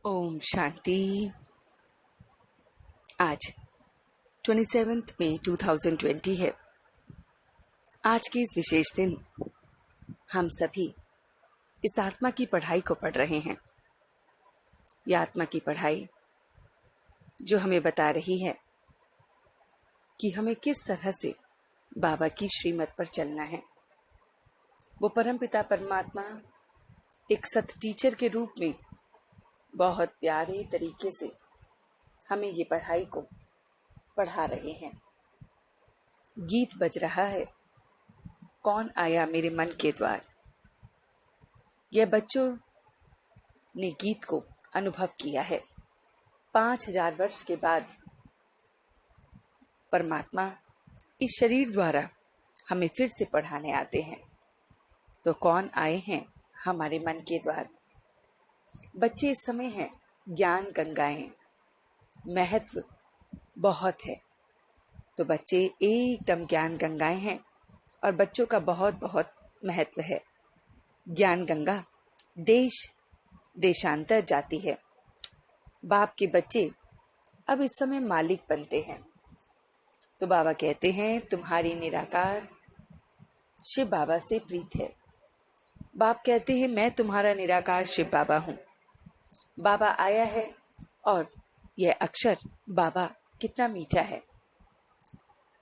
ओम शांति। आज 27 मई 2020 है। आज के इस विशेष दिन हम सभी इस आत्मा की पढ़ाई को पढ़ रहे हैं। यह आत्मा की पढ़ाई जो हमें बता रही है कि हमें किस तरह से बाबा की श्रीमत पर चलना है। वो परमपिता परमात्मा एक सत टीचर के रूप में बहुत प्यारे तरीके से हमें ये पढ़ाई को पढ़ा रहे हैं। गीत बज रहा है, कौन आया मेरे मन के द्वार। यह बच्चों ने गीत को अनुभव किया है। 5000 वर्ष के बाद परमात्मा इस शरीर द्वारा हमें फिर से पढ़ाने आते हैं। तो कौन आए हैं हमारे मन के द्वार। बच्चे इस समय हैं ज्ञान गंगाएं, महत्व बहुत है। तो बच्चे एकदम ज्ञान गंगाएं हैं और बच्चों का बहुत बहुत महत्व है। ज्ञान गंगा देश देशांतर जाती है। बाप के बच्चे अब इस समय मालिक बनते हैं। तो बाबा कहते हैं तुम्हारी निराकार शिव बाबा से प्रीत है। बाप कहते हैं मैं तुम्हारा निराकार शिव बाबा हूँ। बाबा आया है और यह अक्षर बाबा कितना मीठा है।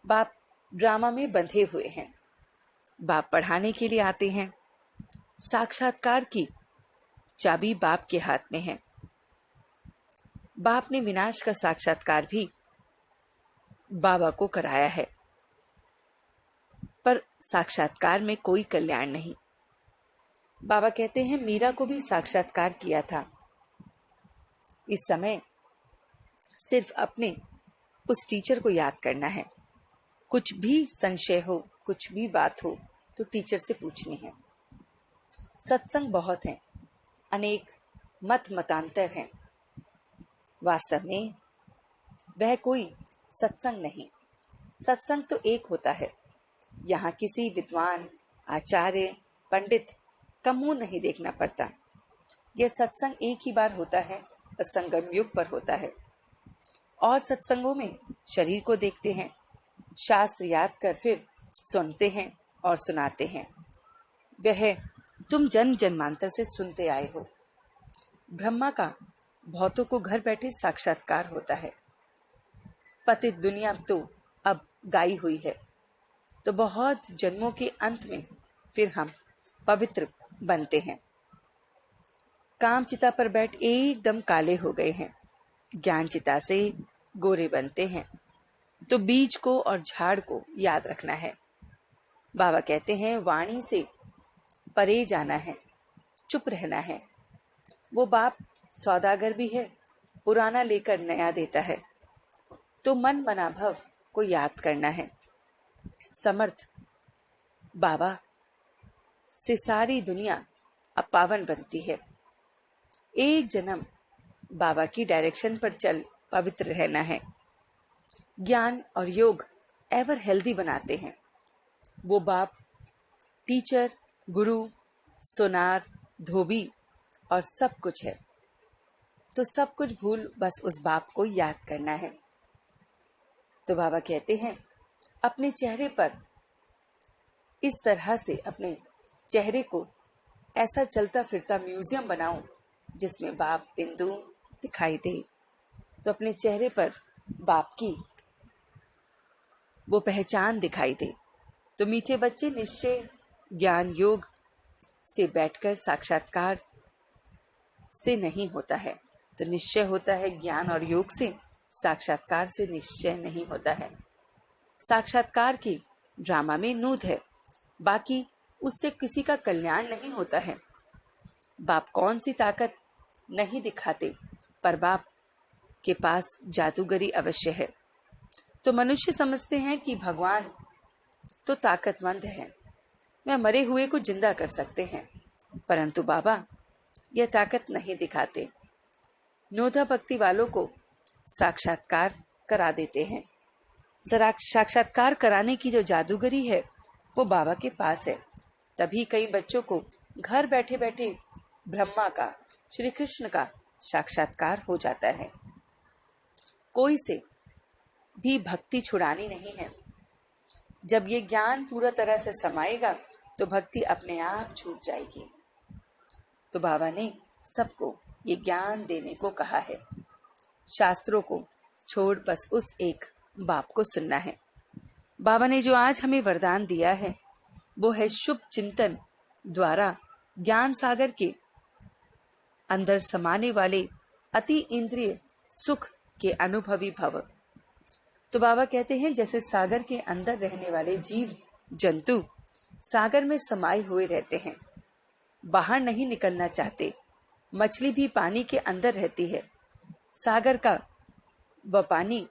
बाप ड्रामा में बंधे हुए हैं। बाप पढ़ाने के लिए आते हैं। साक्षात्कार की चाबी बाप के हाथ में है। बाप ने विनाश का साक्षात्कार भी बाबा को कराया है, पर साक्षात्कार में कोई कल्याण नहीं। बाबा कहते हैं मीरा को भी साक्षात्कार किया था। इस समय सिर्फ अपने उस टीचर को याद करना है। कुछ भी संशय हो, कुछ भी बात हो तो टीचर से पूछनी है। सत्संग बहुत हैं, अनेक मतांतर हैं। वास्तव में वह कोई सत्संग नहीं। सत्संग तो एक होता है। यहाँ किसी विद्वान, आचार्य, पंडित का मुंह नहीं देखना पड़ता। यह सत्संग एक ही बार होता है, संगम युग पर होता है। और सत्संगों में शरीर को देखते हैं, शास्त्र याद कर फिर सुनते हैं और सुनाते हैं। वह तुम जन्म जन्मांतर से सुनते आए हो। ब्रह्मा का भौतों को घर बैठे साक्षात्कार होता है। पतित दुनिया तो अब गाई हुई है। तो बहुत जन्मों के अंत में फिर हम पवित्र बनते हैं। काम चिता पर बैठ एकदम काले हो गए हैं, ज्ञान चिता से गोरे बनते हैं। तो बीज को और झाड़ को याद रखना है। बाबा कहते हैं वाणी से परे जाना है, चुप रहना है। वो बाप सौदागर भी है, पुराना लेकर नया देता है। तो मन मनाभव को याद करना है। समर्थ बाबा से सारी दुनिया अब पावन बनती है। एक जन्म बाबा की डायरेक्शन पर चल पवित्र रहना है। ज्ञान और योग एवर हेल्दी बनाते हैं। वो बाप टीचर, गुरु, सोनार, धोबी और सब कुछ है। तो सब कुछ भूल बस उस बाप को याद करना है। तो बाबा कहते हैं अपने चेहरे पर इस तरह से अपने चेहरे को ऐसा चलता फिरता म्यूजियम बनाओ जिसमें बाप बिंदु दिखाई दे। तो अपने चेहरे पर बाप की वो पहचान दिखाई दे। तो मीठे बच्चे निश्चय ज्ञान योग से बैठकर साक्षात्कार से नहीं होता है। तो निश्चय होता है ज्ञान और योग से, साक्षात्कार से निश्चय नहीं होता है। साक्षात्कार की ड्रामा में नूद है, बाकी उससे किसी का कल्याण नहीं होता है। बाप कौन सी ताकत नहीं दिखाते, पर बाप के पास जादूगरी अवश्य है। तो मनुष्य समझते हैं कि भगवान तो ताकतवंत है, वह मरे हुए को जिंदा कर सकते हैं, परंतु बाबा यह ताकत नहीं दिखाते। नोधा भक्ति वालों को साक्षात्कार करा देते हैं। साक्षात्कार कराने की जो जादूगरी है वो बाबा के पास है। तभी कई बच्चों को घर बैठे बैठे ब्रह्मा का, श्री कृष्ण का साक्षात्कार हो जाता है। कोई से भी भक्ति छुड़ानी नहीं है। जब ये ज्ञान पूरा तरह से समाएगा तो भक्ति अपने आप छूट जाएगी। तो बाबा ने सबको ये ज्ञान देने को कहा है। शास्त्रों को छोड़ बस उस एक बाप को सुनना है। बाबा ने जो आज हमें वरदान दिया है वो है शुभ चिंतन द्वारा ज्ञान सागर के अंदर समाने वाले अति इंद्रिय सुख के अनुभवी भव। तो बाबा कहते हैं जैसे सागर के अंदर रहने वाले जीव जंतु सागर में समाये हुए रहते हैं, बाहर नहीं निकलना चाहते। मछली भी पानी के अंदर रहती है, सागर का व पानी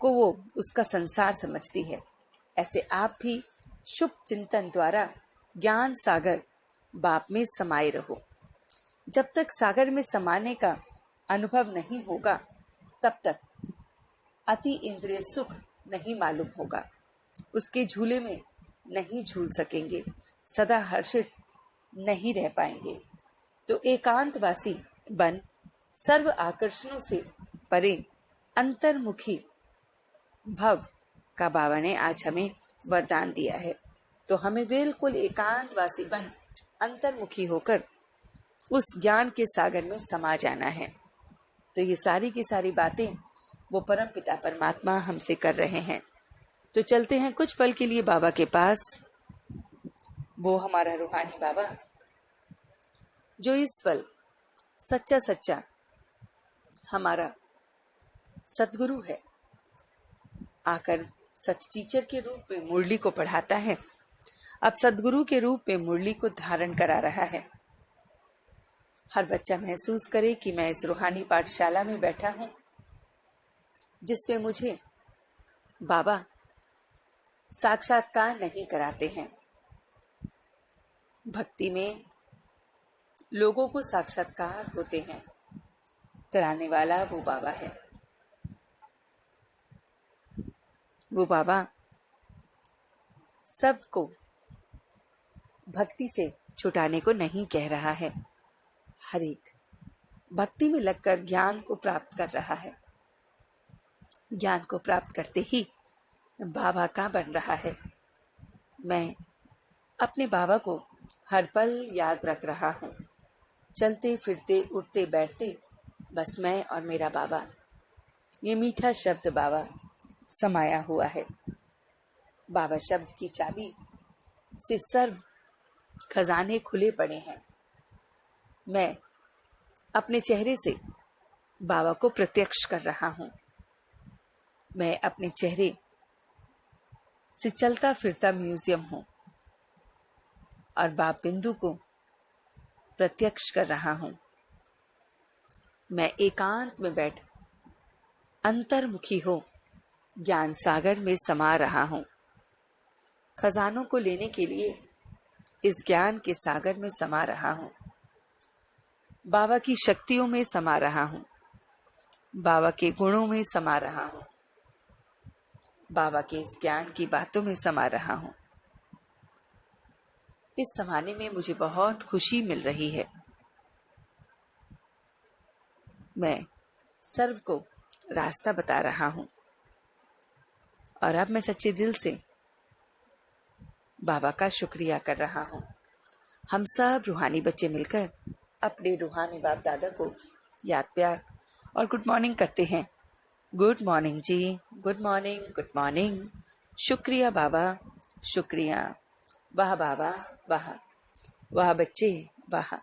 को वो उसका संसार समझती है। ऐसे आप भी शुभ चिंतन द्वारा ज्ञान सागर बाप में समाये रहो। जब तक सागर में समाने का अनुभव नहीं होगा तब तक अति इंद्रिय सुख नहीं मालूम होगा, उसके झूले में नहीं झूल सकेंगे, सदा हर्षित नहीं रह पाएंगे। तो एकांतवासी बन सर्व आकर्षणों से परे अंतर्मुखी भव का बाबा ने आज हमें वरदान दिया है। तो हमें बिल्कुल एकांतवासी बन अंतर्मुखी होकर उस ज्ञान के सागर में समा जाना है। तो ये सारी की सारी बातें वो परम पिता परमात्मा हमसे कर रहे हैं। तो चलते हैं कुछ पल के लिए बाबा के पास। वो हमारा रूहानी बाबा जो इस पल सच्चा सच्चा हमारा सतगुरु है, आकर सत टीचर के रूप में मुरली को पढ़ाता है, अब सतगुरु के रूप में मुरली को धारण करा रहा है। हर बच्चा महसूस करे कि मैं इस रूहानी पाठशाला में बैठा हूं जिसमें मुझे बाबा साक्षात्कार नहीं कराते हैं। भक्ति में लोगों को साक्षात्कार होते हैं, कराने वाला वो बाबा है। वो बाबा सबको भक्ति से छुटाने को नहीं कह रहा है, हर एक भक्ति में लगकर ज्ञान को प्राप्त कर रहा है। ज्ञान को प्राप्त करते ही बाबा का बन रहा है। मैं अपने बाबा को हर पल याद रख रहा हूँ। चलते फिरते उठते बैठते बस मैं और मेरा बाबा, ये मीठा शब्द बाबा समाया हुआ है। बाबा शब्द की चाबी से सर्व खजाने खुले पड़े हैं। मैं अपने चेहरे से बाबा को प्रत्यक्ष कर रहा हूँ। मैं अपने चेहरे से चलता फिरता म्यूजियम हूँ और बाप बिंदु को प्रत्यक्ष कर रहा हूँ। मैं एकांत में बैठ अंतर्मुखी हो ज्ञान सागर में समा रहा हूँ। खजानों को लेने के लिए इस ज्ञान के सागर में समा रहा हूँ। बाबा की शक्तियों में समा रहा हूँ, बाबा के गुणों में समा रहा हूँ, बाबा के इस ज्ञान की बातों में समा रहा हूँ। इस समाने में मुझे बहुत खुशी मिल रही है। मैं सर्व को रास्ता बता रहा हूँ और अब मैं सच्चे दिल से बाबा का शुक्रिया कर रहा हूँ। हम सब रूहानी बच्चे मिलकर अपने रूहानी बाप दादा को याद प्यार और गुड मॉर्निंग करते हैं। गुड मॉर्निंग जी, गुड मॉर्निंग, गुड मॉर्निंग। शुक्रिया बाबा, शुक्रिया। वाह बाबा, वाह वाह बच्चे, वाह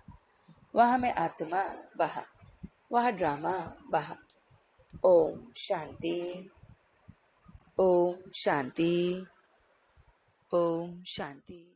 वाह मैं आत्मा, वाह वाह ड्रामा, वाह। ओम शांति, ओम शांति, ओम शांति।